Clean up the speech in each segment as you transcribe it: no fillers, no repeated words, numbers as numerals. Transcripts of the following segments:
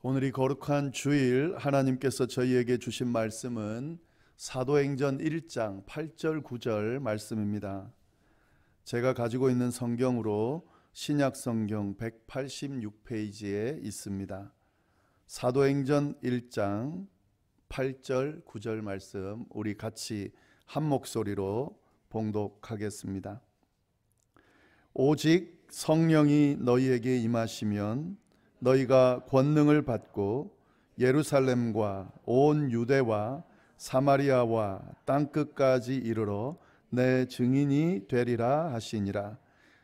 오늘 이 거룩한 주일 하나님께서 저희에게 주신 말씀은 사도행전 1장 8절 9절 말씀입니다. 제가 가지고 있는 성경으로 신약 성경 186페이지에 있습니다. 사도행전 1장 8절 9절 말씀 우리 같이 한 목소리로 봉독하겠습니다. 오직 성령이 너희에게 임하시면 너희가 권능을 받고 예루살렘과 온 유대와 사마리아와 땅끝까지 이르러 내 증인이 되리라 하시니라.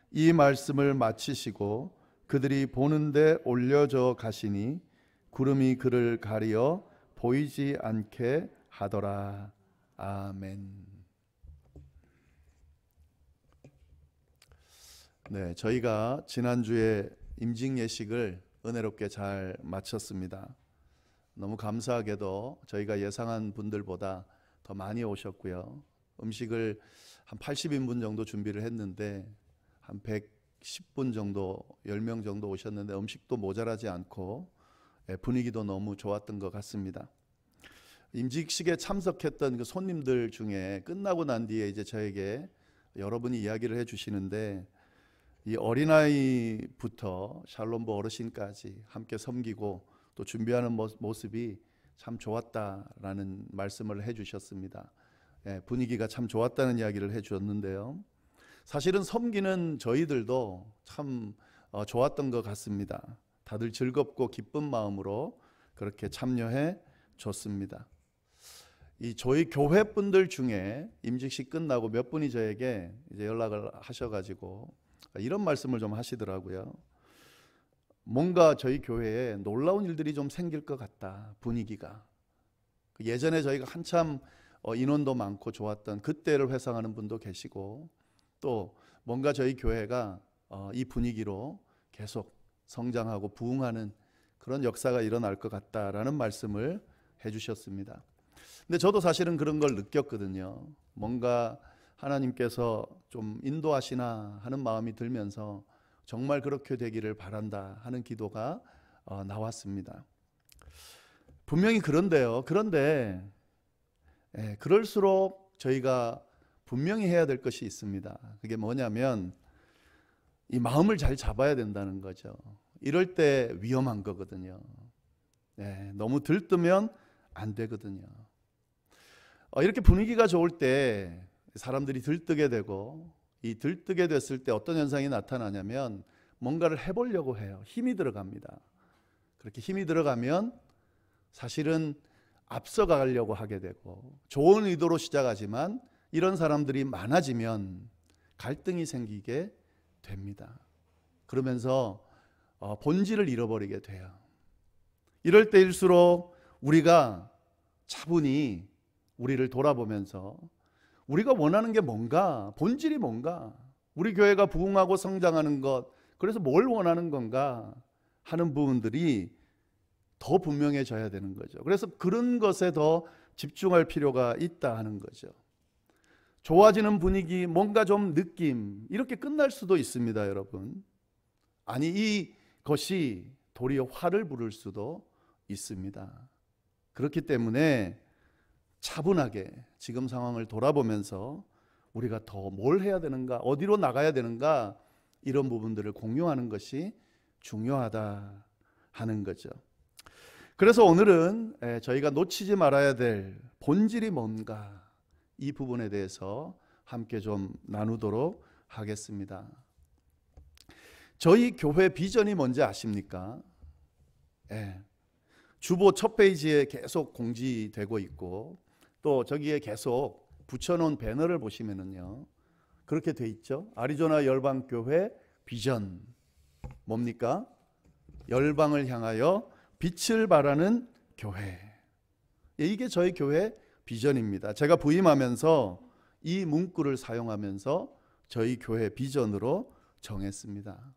이 말씀을 마치시고 그들이 보는데 올려져 가시니 구름이 그를 가리어 보이지 않게 하더라. 아멘. 네, 저희가 지난주에 임직 예식을 은혜롭게 잘 마쳤습니다. 너무 감사하게도 저희가 예상한 분들보다 더 많이 오셨고요. 음식을 한 80인분 정도 준비를 했는데 한 110분 정도, 10명 정도 오셨는데 음식도 모자라지 않고 분위기도 너무 좋았던 것 같습니다. 임직식에 참석했던 그 손님들 중에 끝나고 난 뒤에 이제 저에게 여러분이 이야기를 해주시는데 이 어린아이부터 샬롬부 어르신까지 함께 섬기고 또 준비하는 모습이 참 좋았다라는 말씀을 해주셨습니다. 분위기가 참 좋았다는 이야기를 해주셨는데요. 사실은 섬기는 저희들도 참 좋았던 것 같습니다. 다들 즐겁고 기쁜 마음으로 그렇게 참여해 줬습니다. 이 저희 교회 분들 중에 임직식 끝나고 몇 분이 저에게 이제 연락을 하셔가지고 이런 말씀을 좀 하시더라고요. 뭔가 저희 교회에 놀라운 일들이 좀 생길 것 같다. 분위기가 예전에 저희가 한참 인원도 많고 좋았던 그때를 회상하는 분도 계시고 또 뭔가 저희 교회가 이 분위기로 계속 성장하고 부흥하는 그런 역사가 일어날 것 같다라는 말씀을 해주셨습니다. 근데 저도 사실은 그런 걸 느꼈거든요. 뭔가 하나님께서 좀 인도하시나 하는 마음이 들면서 정말 그렇게 되기를 바란다 하는 기도가 나왔습니다. 분명히 그런데요. 그런데 그럴수록 저희가 분명히 해야 될 것이 있습니다. 그게 뭐냐면 이 마음을 잘 잡아야 된다는 거죠. 이럴 때 위험한 거거든요. 너무 들뜨면 안 되거든요. 이렇게 분위기가 좋을 때 사람들이 들뜨게 되고 이 들뜨게 됐을 때 어떤 현상이 나타나냐면 뭔가를 해보려고 해요. 힘이 들어갑니다. 그렇게 힘이 들어가면 사실은 앞서가려고 하게 되고 좋은 의도로 시작하지만 이런 사람들이 많아지면 갈등이 생기게 됩니다. 그러면서 본질을 잃어버리게 돼요. 이럴 때일수록 우리가 차분히 우리를 돌아보면서 우리가 원하는 게 뭔가, 본질이 뭔가, 우리 교회가 부흥하고 성장하는 것, 그래서 뭘 원하는 건가 하는 부분들이 더 분명해져야 되는 거죠. 그래서 그런 것에 더 집중할 필요가 있다 하는 거죠. 좋아지는 분위기, 뭔가 좀 느낌, 이렇게 끝날 수도 있습니다, 여러분. 아니, 이것이 도리어 화를 부를 수도 있습니다. 그렇기 때문에 차분하게 지금 상황을 돌아보면서 우리가 더 뭘 해야 되는가, 어디로 나가야 되는가, 이런 부분들을 공유하는 것이 중요하다 하는 거죠. 그래서 오늘은 저희가 놓치지 말아야 될 본질이 뭔가, 이 부분에 대해서 함께 좀 나누도록 하겠습니다. 저희 교회 비전이 뭔지 아십니까? 주보 첫 페이지에 계속 공지되고 있고 또 저기에 계속 붙여놓은 배너를 보시면은요 그렇게 돼 있죠. 아리조나 열방교회 비전 뭡니까? 열방을 향하여 빛을 발하는 교회. 이게 저희 교회 비전입니다. 제가 부임하면서 이 문구를 사용하면서 저희 교회 비전으로 정했습니다.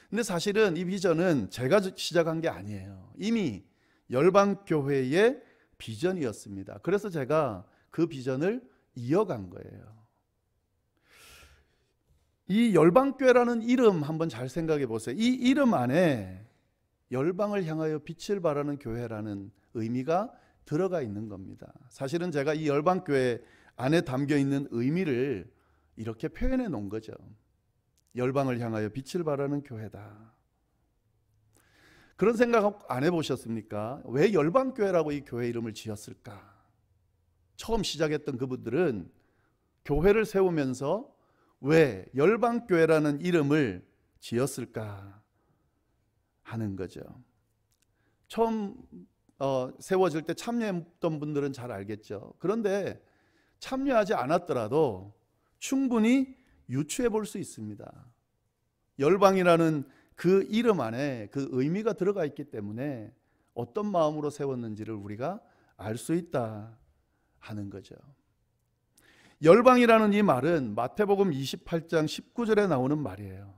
근데 사실은 이 비전은 제가 시작한 게 아니에요. 이미 열방교회의 비전이었습니다. 그래서 제가 그 비전을 이어간 거예요. 이 열방교회라는 이름 한번 잘 생각해 보세요. 이 이름 안에 열방을 향하여 빛을 발하는 교회라는 의미가 들어가 있는 겁니다. 사실은 제가 이 열방교회 안에 담겨 있는 의미를 이렇게 표현해 놓은 거죠. 열방을 향하여 빛을 발하는 교회다. 그런 생각 안 해보셨습니까? 왜 열방교회라고 이 교회 이름을 지었을까? 처음 시작했던 그분들은 교회를 세우면서 왜 열방교회라는 이름을 지었을까 하는 거죠. 처음 세워질 때 참여했던 분들은 잘 알겠죠. 그런데 참여하지 않았더라도 충분히 유추해 볼 수 있습니다. 열방이라는 그 이름 안에 그 의미가 들어가 있기 때문에 어떤 마음으로 세웠는지를 우리가 알 수 있다 하는 거죠. 열방이라는 이 말은 마태복음 28장 19절에 나오는 말이에요.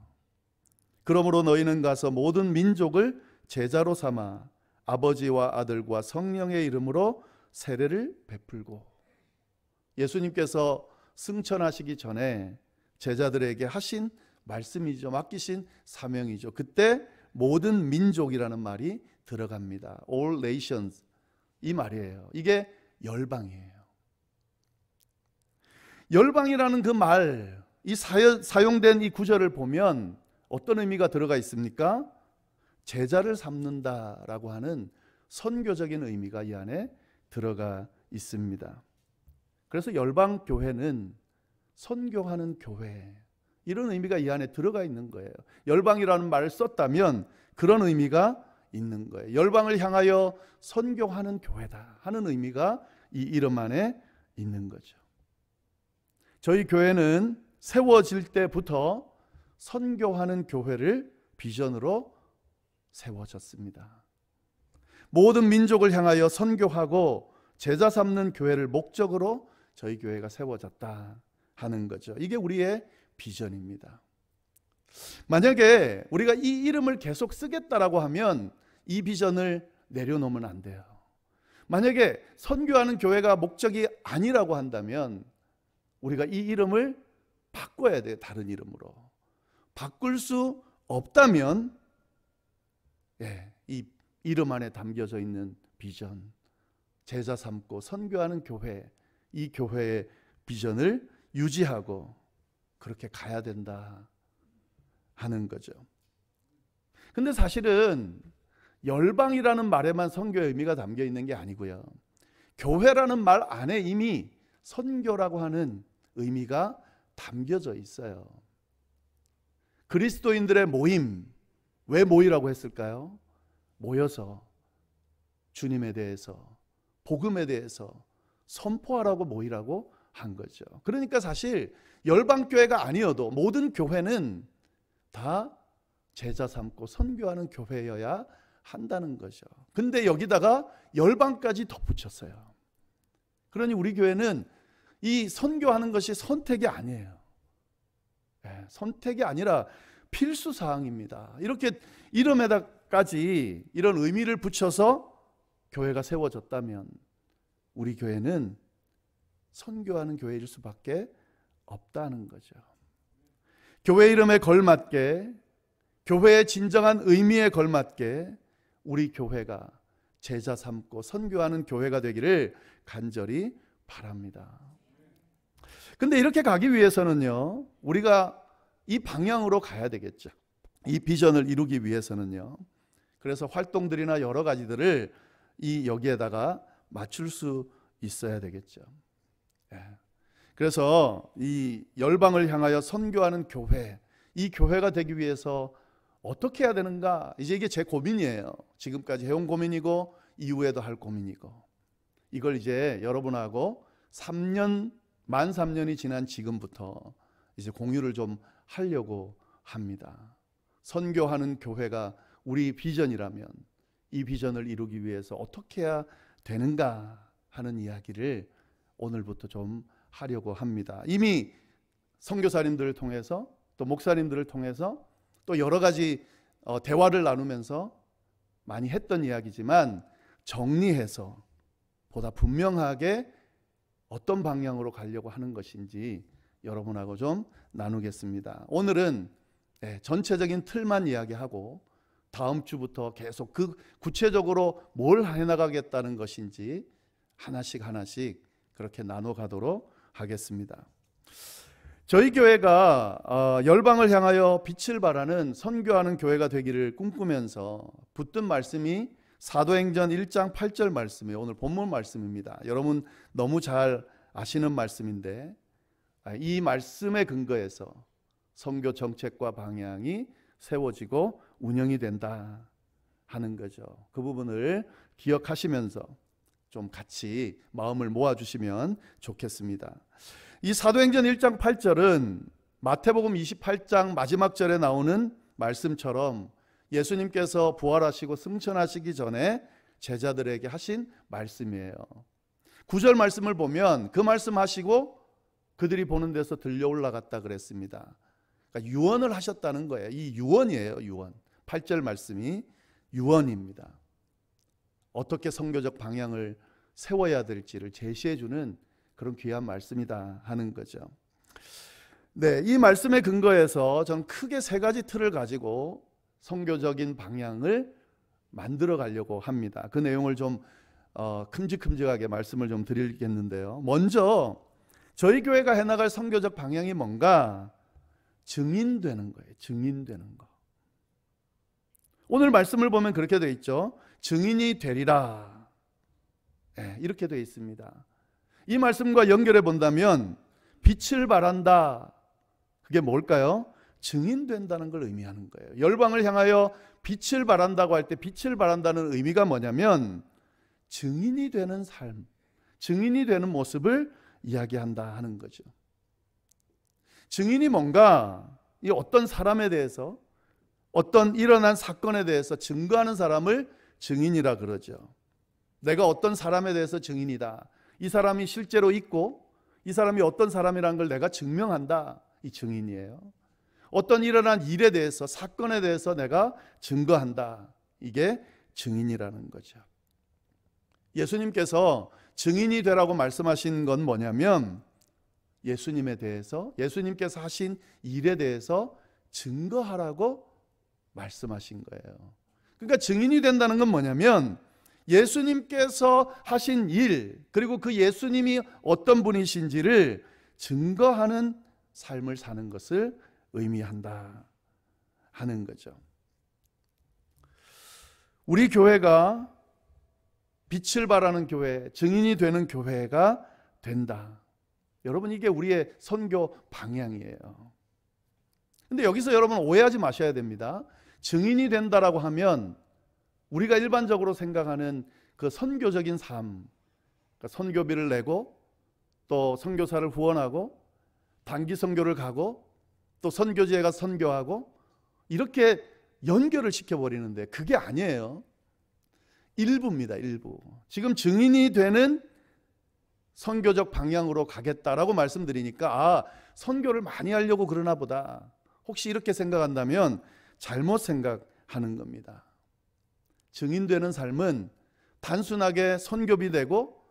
그러므로 너희는 가서 모든 민족을 제자로 삼아 아버지와 아들과 성령의 이름으로 세례를 베풀고, 예수님께서 승천하시기 전에 제자들에게 하신 말씀이죠. 맡기신 사명이죠. 그때 모든 민족이라는 말이 들어갑니다. All nations, 이 말이에요. 이게 열방이에요. 열방이라는 그 말, 이 사용된 이 구절을 보면 어떤 의미가 들어가 있습니까? 제자를 삼는다라고 하는 선교적인 의미가 이 안에 들어가 있습니다. 그래서 열방교회는 선교하는 교회, 이런 의미가 이 안에 들어가 있는 거예요. 열방이라는 말을 썼다면 그런 의미가 있는 거예요. 열방을 향하여 선교하는 교회다 하는 의미가 이 이름 안에 있는 거죠. 저희 교회는 세워질 때부터 선교하는 교회를 비전으로 세워졌습니다. 모든 민족을 향하여 선교하고 제자 삼는 교회를 목적으로 저희 교회가 세워졌다 하는 거죠. 이게 우리의 비전입니다. 만약에 우리가 이 이름을 계속 쓰겠다라고 하면 이 비전을 내려놓으면 안 돼요. 만약에 선교하는 교회가 목적이 아니라고 한다면 우리가 이 이름을 바꿔야 돼요. 다른 이름으로. 바꿀 수 없다면 이 이름 안에 담겨져 있는 비전, 제자 삼고 선교하는 교회, 이 교회의 비전을 유지하고 그렇게 가야 된다 하는 거죠. 근데 사실은 열방이라는 말에만 선교의 의미가 담겨 있는 게 아니고요. 교회라는 말 안에 이미 선교라고 하는 의미가 담겨져 있어요. 그리스도인들의 모임, 왜 모이라고 했을까요? 모여서 주님에 대해서, 복음에 대해서 선포하라고 모이라고 한 거죠. 그러니까 사실 열방교회가 아니어도 모든 교회는 다 제자 삼고 선교하는 교회여야 한다는 거죠. 근데 여기다가 열방까지 덧붙였어요. 그러니 우리 교회는 이 선교하는 것이 선택이 아니에요. 선택이 아니라 필수 사항입니다. 이렇게 이름에다까지 이런 의미를 붙여서 교회가 세워졌다면 우리 교회는 선교하는 교회일 수밖에 없다는 거죠. 교회 이름에 걸맞게, 교회의 진정한 의미에 걸맞게 우리 교회가 제자 삼고 선교하는 교회가 되기를 간절히 바랍니다. 근데 이렇게 가기 위해서는요, 우리가 이 방향으로 가야 되겠죠. 이 비전을 이루기 위해서는요. 그래서 활동들이나 여러 가지들을 여기에다가 맞출 수 있어야 되겠죠. 그래서 이 열방을 향하여 선교하는 교회, 이 교회가 되기 위해서 어떻게 해야 되는가? 이제 이게 제 고민이에요. 지금까지 해온 고민이고 이후에도 할 고민이고, 이걸 이제 여러분하고 만 3년이 지난 지금부터 이제 공유를 좀 하려고 합니다. 선교하는 교회가 우리 비전이라면 이 비전을 이루기 위해서 어떻게 해야 되는가 하는 이야기를 오늘부터 좀 하려고 합니다. 이미 선교사님들을 통해서 또 목사님들을 통해서 또 여러 가지 대화를 나누면서 많이 했던 이야기지만 정리해서 보다 분명하게 어떤 방향으로 가려고 하는 것인지 여러분하고 좀 나누겠습니다. 오늘은 전체적인 틀만 이야기하고 다음 주부터 계속 그 구체적으로 뭘 해나가겠다는 것인지 하나씩 그렇게 나눠 가도록 하겠습니다. 저희 교회가 열방을 향하여 빛을 발하는 선교하는 교회가 되기를 꿈꾸면서 붙든 말씀이 사도행전 1장 8절 말씀이에요. 오늘 본문 말씀입니다. 여러분 너무 잘 아시는 말씀인데 이 말씀에 근거해서 선교 정책과 방향이 세워지고 운영이 된다 하는 거죠. 그 부분을 기억하시면서 좀 같이 마음을 모아주시면 좋겠습니다. 이 사도행전 1장 8절은 마태복음 28장 마지막 절에 나오는 말씀처럼 예수님께서 부활하시고 승천하시기 전에 제자들에게 하신 말씀이에요. 9절 말씀을 보면 그 말씀하시고 그들이 보는 데서 들려 올라갔다 그랬습니다. 그러니까 유언을 하셨다는 거예요. 이 유언이에요. 유언. 8절 말씀이 유언입니다. 어떻게 선교적 방향을 세워야 될지를 제시해 주는 그런 귀한 말씀이다 하는 거죠. 네, 이 말씀에 근거해서 저는 크게 세 가지 틀을 가지고 선교적인 방향을 만들어 가려고 합니다. 그 내용을 좀 큼직큼직하게 말씀을 좀 드리겠는데요. 먼저 저희 교회가 해나갈 선교적 방향이 뭔가 증인되는 거예요. 증인되는 거. 오늘 말씀을 보면 그렇게 되어 있죠. 증인이 되리라. 네, 이렇게 되어 있습니다. 이 말씀과 연결해 본다면 빛을 발한다. 그게 뭘까요? 증인된다는 걸 의미하는 거예요. 열방을 향하여 빛을 발한다고 할 때 빛을 발한다는 의미가 뭐냐면 증인이 되는 삶, 증인이 되는 모습을 이야기한다 하는 거죠. 증인이 뭔가 이 어떤 사람에 대해서 어떤 일어난 사건에 대해서 증거하는 사람을 증인이라 그러죠. 내가 어떤 사람에 대해서 증인이다. 이 사람이 실제로 있고 이 사람이 어떤 사람이라는 걸 내가 증명한다. 이 증인이에요. 어떤 일어난 일에 대해서 사건에 대해서 내가 증거한다. 이게 증인이라는 거죠. 예수님께서 증인이 되라고 말씀하신 건 뭐냐면 예수님에 대해서 예수님께서 하신 일에 대해서 증거하라고 말씀하신 거예요. 그러니까 증인이 된다는 건 뭐냐면 예수님께서 하신 일 그리고 그 예수님이 어떤 분이신지를 증거하는 삶을 사는 것을 의미한다 하는 거죠. 우리 교회가 빛을 발하는 교회, 증인이 되는 교회가 된다. 여러분 이게 우리의 선교 방향이에요. 근데 여기서 여러분 오해하지 마셔야 됩니다. 증인이 된다라고 하면 우리가 일반적으로 생각하는 그 선교적인 삶, 그러니까 선교비를 내고 또 선교사를 후원하고 단기 선교를 가고 또 선교지에 가서 선교하고 이렇게 연결을 시켜버리는데 그게 아니에요. 일부입니다. 일부. 지금 증인이 되는 선교적 방향으로 가겠다라고 말씀드리니까 선교를 많이 하려고 그러나 보다. 혹시 이렇게 생각한다면 잘못 생각하는 겁니다. 증인되는 삶은 단순하게 선교비 내고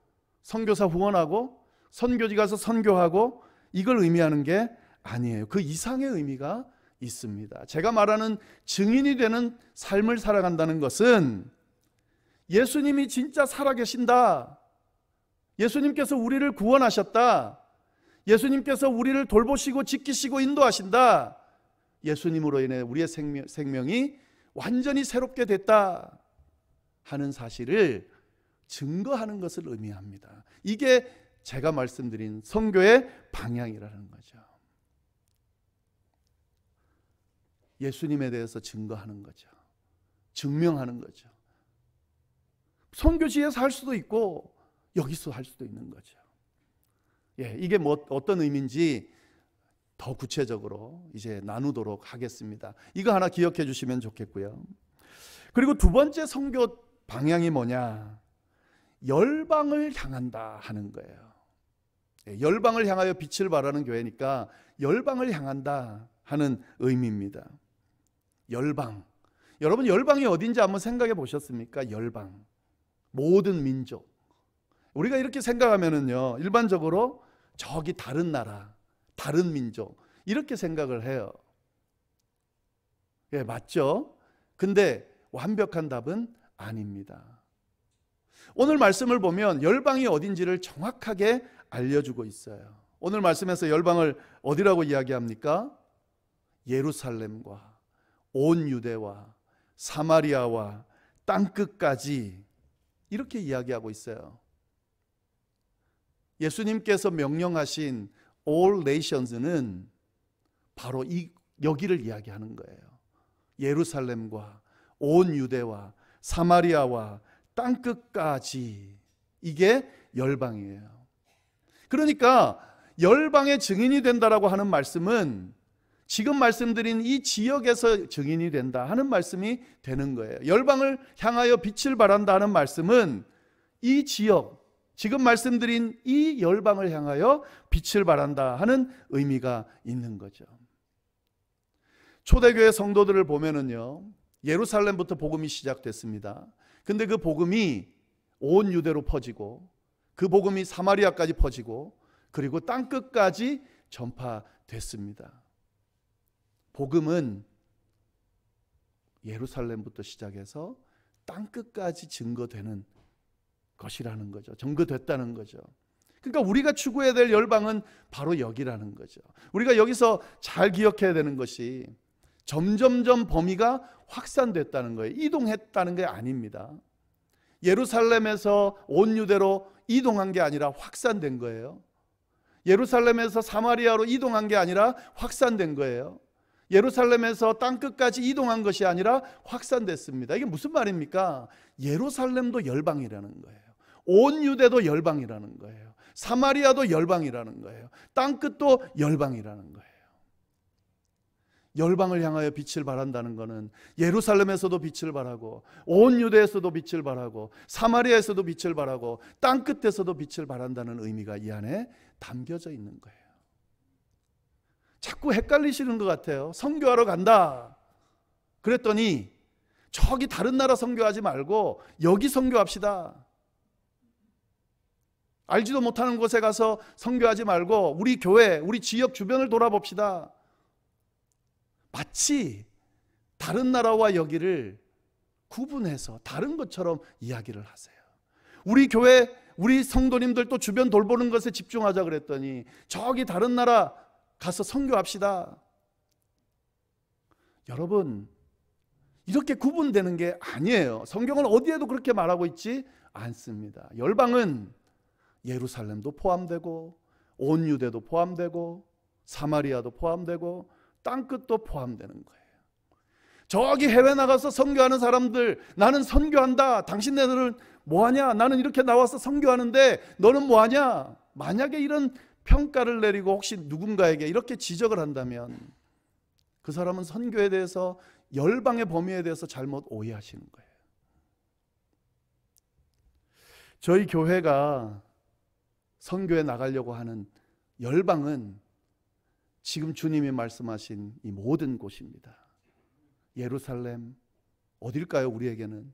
선교사 후원하고 선교지 가서 선교하고 이걸 의미하는 게 아니에요. 그 이상의 의미가 있습니다. 제가 말하는 증인이 되는 삶을 살아간다는 것은 예수님이 진짜 살아계신다. 예수님께서 우리를 구원하셨다. 예수님께서 우리를 돌보시고 지키시고 인도하신다. 예수님으로 인해 우리의 생명이 완전히 새롭게 됐다 하는 사실을 증거하는 것을 의미합니다. 이게 제가 말씀드린 선교의 방향이라는 거죠. 예수님에 대해서 증거하는 거죠. 증명하는 거죠. 선교지에서 할 수도 있고 여기서 할 수도 있는 거죠. 이게 어떤 의미인지 더 구체적으로 이제 나누도록 하겠습니다. 이거 하나 기억해 주시면 좋겠고요. 그리고 두 번째 선교 방향이 뭐냐? 열방을 향한다 하는 거예요. 열방을 향하여 빛을 발하는 교회니까 열방을 향한다 하는 의미입니다. 열방. 여러분 열방이 어딘지 한번 생각해 보셨습니까? 열방. 모든 민족. 우리가 이렇게 생각하면은요, 일반적으로 저기 다른 나라, 다른 민족 이렇게 생각을 해요. 맞죠? 근데 완벽한 답은 아닙니다. 오늘 말씀을 보면 열방이 어딘지를 정확하게 알려주고 있어요. 오늘 말씀에서 열방을 어디라고 이야기합니까? 예루살렘과 온 유대와 사마리아와 땅끝까지 이렇게 이야기하고 있어요. 예수님께서 명령하신 all nations는 바로 여기를 이야기하는 거예요. 예루살렘과 온 유대와 사마리아와 땅끝까지, 이게 열방이에요. 그러니까 열방의 증인이 된다라고 하는 말씀은 지금 말씀드린 이 지역에서 증인이 된다 하는 말씀이 되는 거예요. 열방을 향하여 빛을 발한다 하는 말씀은 이 지역, 지금 말씀드린 이 열방을 향하여 빛을 발한다 하는 의미가 있는 거죠. 초대교회 성도들을 보면은요, 예루살렘부터 복음이 시작됐습니다. 근데 그 복음이 온 유대로 퍼지고, 그 복음이 사마리아까지 퍼지고, 그리고 땅끝까지 전파됐습니다. 복음은 예루살렘부터 시작해서 땅끝까지 증거되는 것이라는 거죠. 증거됐다는 거죠. 그러니까 우리가 추구해야 될 열방은 바로 여기라는 거죠. 우리가 여기서 잘 기억해야 되는 것이 점점점 범위가 확산됐다는 거예요. 이동했다는 게 아닙니다. 예루살렘에서 온 유대로 이동한 게 아니라 확산된 거예요. 예루살렘에서 사마리아로 이동한 게 아니라 확산된 거예요. 예루살렘에서 땅끝까지 이동한 것이 아니라 확산됐습니다. 이게 무슨 말입니까? 예루살렘도 열방이라는 거예요. 온 유대도 열방이라는 거예요. 사마리아도 열방이라는 거예요. 땅끝도 열방이라는 거예요. 열방을 향하여 빛을 발한다는 것은 예루살렘에서도 빛을 발하고, 온 유대에서도 빛을 발하고, 사마리아에서도 빛을 발하고, 땅끝에서도 빛을 발한다는 의미가 이 안에 담겨져 있는 거예요. 자꾸 헷갈리시는 것 같아요. 선교하러 간다 그랬더니 저기 다른 나라 선교하지 말고 여기 선교합시다. 알지도 못하는 곳에 가서 선교하지 말고 우리 교회, 우리 지역 주변을 돌아봅시다. 마치 다른 나라와 여기를 구분해서 다른 것처럼 이야기를 하세요. 우리 교회, 우리 성도님들 또 주변 돌보는 것에 집중하자 그랬더니 저기 다른 나라 가서 선교합시다. 여러분, 이렇게 구분되는 게 아니에요. 성경은 어디에도 그렇게 말하고 있지 않습니다. 열방은 예루살렘도 포함되고, 온 유대도 포함되고, 사마리아도 포함되고, 땅끝도 포함되는 거예요. 저기 해외 나가서 선교하는 사람들, 나는 선교한다. 당신네들은 뭐하냐? 나는 이렇게 나와서 선교하는데 너는 뭐하냐? 만약에 이런 평가를 내리고 혹시 누군가에게 이렇게 지적을 한다면 그 사람은 선교에 대해서, 열방의 범위에 대해서 잘못 오해하시는 거예요. 저희 교회가 선교에 나가려고 하는 열방은 지금 주님이 말씀하신 이 모든 곳입니다. 예루살렘 어딜까요? 우리에게는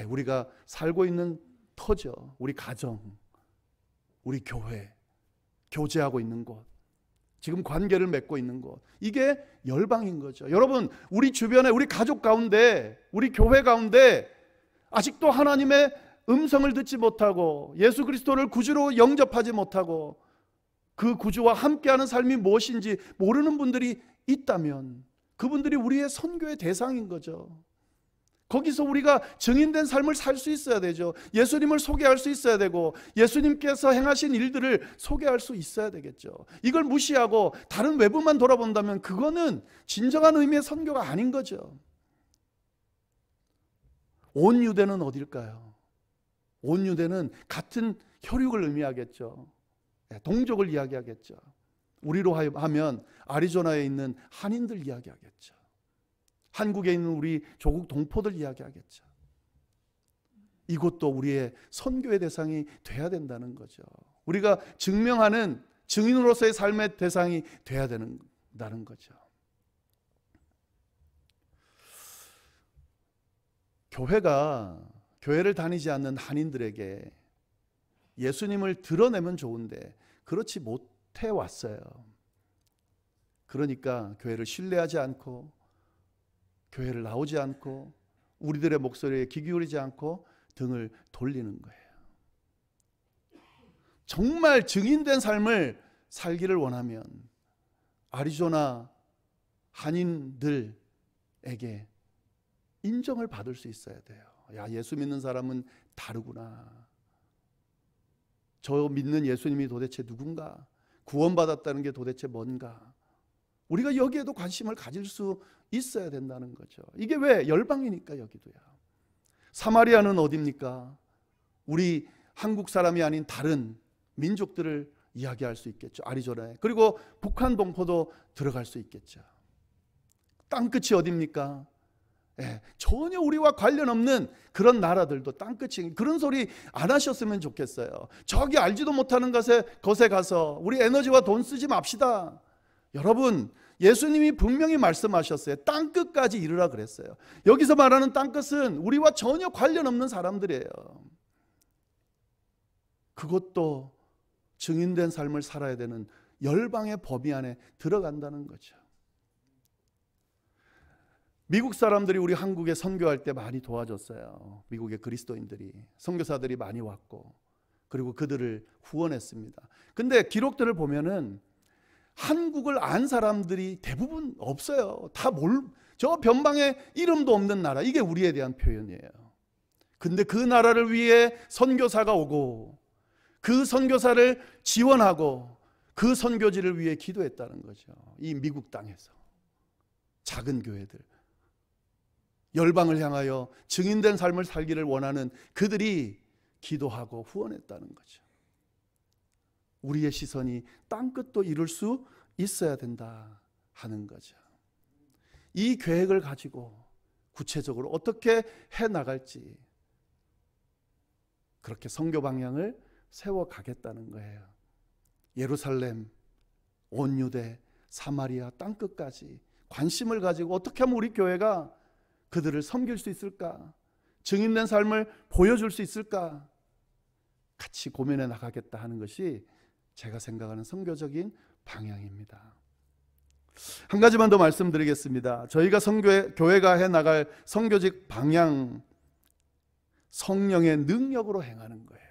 우리가 살고 있는 터죠. 우리 가정, 우리 교회, 교제하고 있는 곳, 지금 관계를 맺고 있는 곳, 이게 열방인 거죠. 여러분, 우리 주변에, 우리 가족 가운데, 우리 교회 가운데 아직도 하나님의 음성을 듣지 못하고 예수 그리스도를 구주로 영접하지 못하고 그 구주와 함께하는 삶이 무엇인지 모르는 분들이 있다면 그분들이 우리의 선교의 대상인 거죠. 거기서 우리가 증인된 삶을 살 수 있어야 되죠. 예수님을 소개할 수 있어야 되고, 예수님께서 행하신 일들을 소개할 수 있어야 되겠죠. 이걸 무시하고 다른 외부만 돌아본다면 그거는 진정한 의미의 선교가 아닌 거죠. 온 유대는 어딜까요? 온 유대는 같은 혈육을 의미하겠죠. 동족을 이야기하겠죠. 우리로 하면 아리조나에 있는 한인들 이야기하겠죠. 한국에 있는 우리 조국 동포들 이야기하겠죠. 이것도 우리의 선교의 대상이 돼야 된다는 거죠. 우리가 증명하는 증인으로서의 삶의 대상이 돼야 된다는 거죠. 교회를 다니지 않는 한인들에게 예수님을 드러내면 좋은데 그렇지 못해 왔어요. 그러니까 교회를 신뢰하지 않고 교회를 나오지 않고 우리들의 목소리에 귀 기울이지 않고 등을 돌리는 거예요. 정말 증인된 삶을 살기를 원하면 아리조나 한인들에게 인정을 받을 수 있어야 돼요. 야, 예수 믿는 사람은 다르구나. 저 믿는 예수님이 도대체 누군가? 구원받았다는 게 도대체 뭔가? 우리가 여기에도 관심을 가질 수 있어야 된다는 거죠. 이게 왜? 열방이니까 여기도요. 사마리아는 어디입니까? 우리 한국 사람이 아닌 다른 민족들을 이야기할 수 있겠죠. 아리조나에. 그리고 북한 동포도 들어갈 수 있겠죠. 땅끝이 어디입니까? 전혀 우리와 관련 없는 그런 나라들도 땅끝이, 그런 소리 안 하셨으면 좋겠어요. 저기 알지도 못하는 것에 가서 우리 에너지와 돈 쓰지 맙시다. 여러분, 예수님이 분명히 말씀하셨어요. 땅끝까지 이르라 그랬어요. 여기서 말하는 땅끝은 우리와 전혀 관련 없는 사람들이에요. 그것도 증인된 삶을 살아야 되는 열방의 범위 안에 들어간다는 거죠. 미국 사람들이 우리 한국에 선교할 때 많이 도와줬어요. 미국의 그리스도인들이, 선교사들이 많이 왔고, 그리고 그들을 후원했습니다. 근데 기록들을 보면은 한국을 안 사람들이 대부분 없어요. 저 변방에 이름도 없는 나라, 이게 우리에 대한 표현이에요. 근데 그 나라를 위해 선교사가 오고 그 선교사를 지원하고 그 선교지를 위해 기도했다는 거죠. 이 미국 땅에서 작은 교회들, 열방을 향하여 증인된 삶을 살기를 원하는 그들이 기도하고 후원했다는 거죠. 우리의 시선이 땅끝도 이룰 수 있어야 된다 하는 거죠. 이 계획을 가지고 구체적으로 어떻게 해나갈지, 그렇게 선교 방향을 세워가겠다는 거예요. 예루살렘, 온 유대, 사마리아 땅끝까지 관심을 가지고 어떻게 하면 우리 교회가 그들을 섬길 수 있을까? 증인된 삶을 보여줄 수 있을까? 같이 고민해 나가겠다 하는 것이 제가 생각하는 선교적인 방향입니다. 한 가지만 더 말씀드리겠습니다. 저희가 교회가 해나갈 선교직 방향, 성령의 능력으로 행하는 거예요.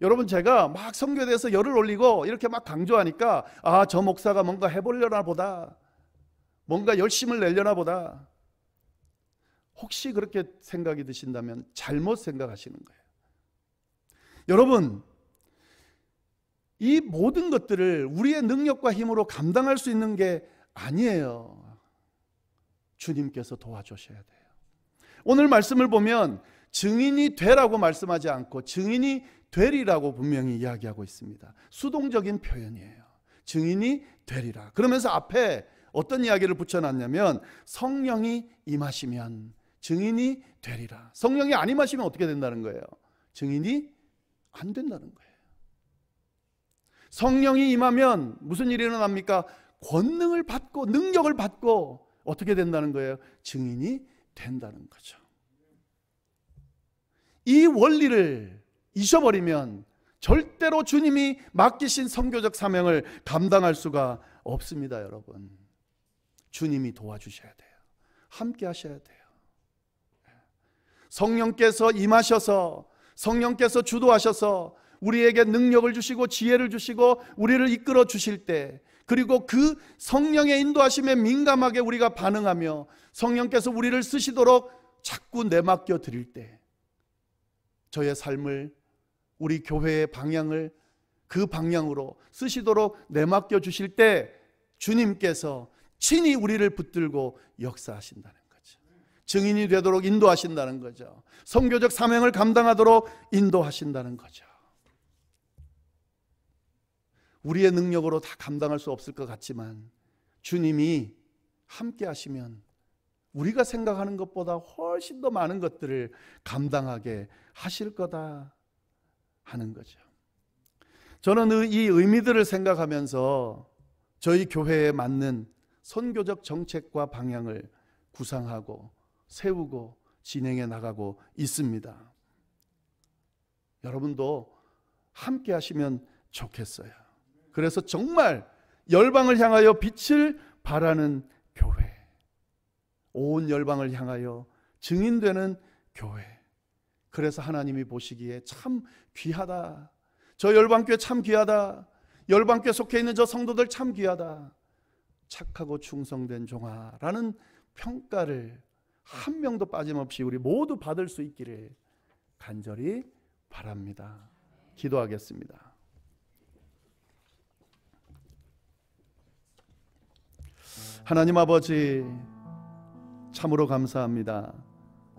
여러분, 제가 막 선교에 대해서 열을 올리고 이렇게 막 강조하니까 저 목사가 뭔가 해보려나 보다, 뭔가 열심을 내려나 보다, 혹시 그렇게 생각이 드신다면 잘못 생각하시는 거예요. 여러분, 이 모든 것들을 우리의 능력과 힘으로 감당할 수 있는 게 아니에요. 주님께서 도와주셔야 돼요. 오늘 말씀을 보면 증인이 되라고 말씀하지 않고 증인이 되리라고 분명히 이야기하고 있습니다. 수동적인 표현이에요. 증인이 되리라. 그러면서 앞에 어떤 이야기를 붙여놨냐면 성령이 임하시면 증인이 되리라. 성령이 안 임하시면 어떻게 된다는 거예요? 증인이 안 된다는 거예요. 성령이 임하면 무슨 일이 일어납니까? 권능을 받고 능력을 받고 어떻게 된다는 거예요? 증인이 된다는 거죠. 이 원리를 잊어버리면 절대로 주님이 맡기신 선교적 사명을 감당할 수가 없습니다. 여러분, 주님이 도와주셔야 돼요. 함께 하셔야 돼요. 성령께서 임하셔서, 성령께서 주도하셔서 우리에게 능력을 주시고 지혜를 주시고 우리를 이끌어 주실 때, 그리고 그 성령의 인도하심에 민감하게 우리가 반응하며 성령께서 우리를 쓰시도록 자꾸 내맡겨 드릴 때, 저의 삶을, 우리 교회의 방향을 그 방향으로 쓰시도록 내맡겨 주실 때 주님께서 친히 우리를 붙들고 역사하신다는 거죠. 증인이 되도록 인도하신다는 거죠. 선교적 사명을 감당하도록 인도하신다는 거죠. 우리의 능력으로 다 감당할 수 없을 것 같지만 주님이 함께 하시면 우리가 생각하는 것보다 훨씬 더 많은 것들을 감당하게 하실 거다 하는 거죠. 저는 이 의미들을 생각하면서 저희 교회에 맞는 선교적 정책과 방향을 구상하고 세우고 진행해 나가고 있습니다. 여러분도 함께 하시면 좋겠어요. 그래서 정말 열방을 향하여 빛을 발하는 교회, 온 열방을 향하여 증인되는 교회. 그래서 하나님이 보시기에 참 귀하다. 저 열방교회 참 귀하다. 열방교회 속해 있는 저 성도들 참 귀하다. 착하고 충성된 종아라는 평가를 한 명도 빠짐없이 우리 모두 받을 수 있기를 간절히 바랍니다. 기도하겠습니다. 하나님 아버지, 참으로 감사합니다.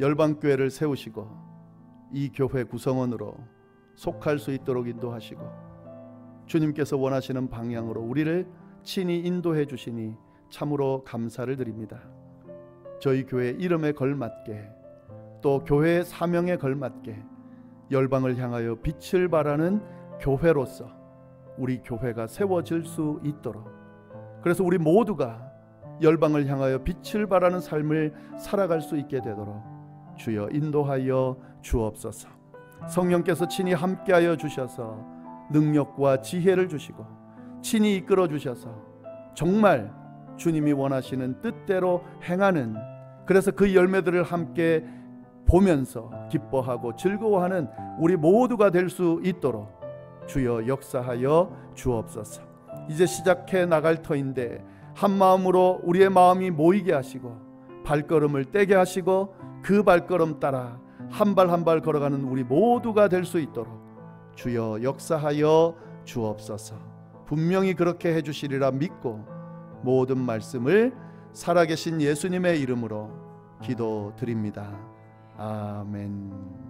열방교회를 세우시고 이 교회 구성원으로 속할 수 있도록 인도하시고 주님께서 원하시는 방향으로 우리를 친히 인도해 주시니 참으로 감사를 드립니다. 저희 교회 이름에 걸맞게 또 교회의 사명에 걸맞게 열방을 향하여 빛을 발하는 교회로서 우리 교회가 세워질 수 있도록, 그래서 우리 모두가 열방을 향하여 빛을 발하는 삶을 살아갈 수 있게 되도록 주여 인도하여 주옵소서. 성령께서 친히 함께하여 주셔서 능력과 지혜를 주시고 친히 이끌어 주셔서 정말 주님이 원하시는 뜻대로 행하는, 그래서 그 열매들을 함께 보면서 기뻐하고 즐거워하는 우리 모두가 될 수 있도록 주여 역사하여 주옵소서. 이제 시작해 나갈 터인데 한 마음으로 우리의 마음이 모이게 하시고 발걸음을 떼게 하시고 그 발걸음 따라 한 발 한 발 걸어가는 우리 모두가 될 수 있도록 주여 역사하여 주옵소서. 분명히 그렇게 해주시리라 믿고 모든 말씀을 살아계신 예수님의 이름으로 기도드립니다. 아멘.